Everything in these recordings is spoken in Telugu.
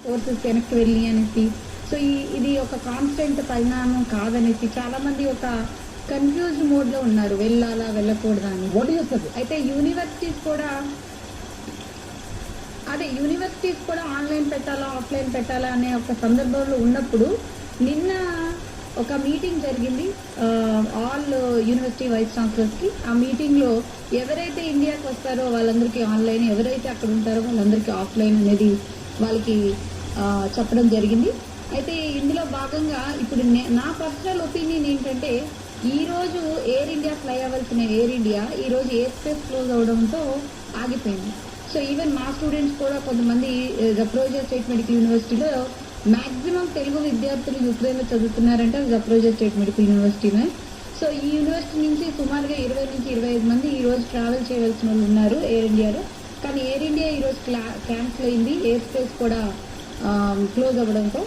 కోర్సెస్ వెనక్కి వెళ్ళి అనేసి. సో ఇది ఒక కాన్స్టెంట్ పరిణామం కాదనేసి చాలా మంది ఒక కన్ఫ్యూజ్డ్ మోడ్ లో ఉన్నారు, వెళ్ళాలా వెళ్ళకూడదా అని. అయితే యూనివర్సిటీస్ కూడా ఆన్లైన్ పెట్టాలా ఆఫ్లైన్ పెట్టాలా అనే ఒక సందర్భంలో ఉన్నప్పుడు నిన్న ఒక మీటింగ్ జరిగింది ఆల్ యూనివర్సిటీ వైస్ ఛాన్సలర్స్కి. ఆ మీటింగ్లో ఎవరైతే ఇండియాకి వస్తారో వాళ్ళందరికీ ఆన్లైన్, ఎవరైతే అక్కడ ఉంటారో వాళ్ళందరికీ ఆఫ్లైన్ అనేది వాళ్ళకి చెప్పడం జరిగింది. అయితే ఇందులో భాగంగా ఇప్పుడు నా పర్సనల్ ఒపీనియన్ ఏంటంటే, ఈరోజు ఎయిర్ ఇండియా ఫ్లై అవ్వాల్సిన ఎయిర్ ఇండియా ఈరోజు ఎయిర్ స్పేస్ క్లోజ్ అవడంతో ఆగిపోయింది. సో ఈవెన్ మా స్టూడెంట్స్ కూడా కొంతమంది జఫ్రోజియా స్టేట్ మెడికల్ యూనివర్సిటీలో మ్యాక్సిమం తెలుగు విద్యార్థులు యుక్రెయిన్లో చదువుతున్నారంటే జఫ్రోజియా స్టేట్ మెడికల్ యూనివర్సిటీనే. సో ఈ యూనివర్సిటీ నుంచి సుమారుగా 20 నుంచి 25 మంది ఈరోజు ట్రావెల్ చేయవలసిన వాళ్ళు ఉన్నారు ఎయిర్ ఇండియాలో. కానీ ఎయిర్ ఇండియా ఈరోజు క్యాన్సిల్ అయింది, ఎయిర్ స్పేస్ కూడా క్లోజ్ అవ్వడంతో.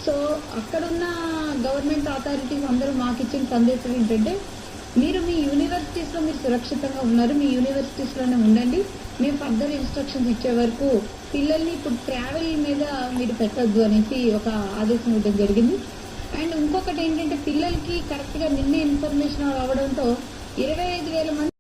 సో అక్కడున్న గవర్నమెంట్ అథారిటీస్ అందరూ మాకు ఇచ్చిన సందేశం ఏంటంటే, మీరు మీ యూనివర్సిటీస్లో మీరు సురక్షితంగా ఉన్నారు, మీ యూనివర్సిటీస్లోనే ఉండండి, మేము ఫర్దర్ ఇన్స్ట్రక్షన్స్ ఇచ్చే వరకు పిల్లల్ని ఇప్పుడు ట్రావెల్ మీద మీరు పెట్టద్దు అనేసి ఒక ఆదేశం ఇవ్వడం జరిగింది. అండ్ ఇంకొకటి ఏంటంటే, పిల్లలకి కరెక్ట్గా నిన్నే ఇన్ఫర్మేషన్ అవ్వడంతో 25,000 మంది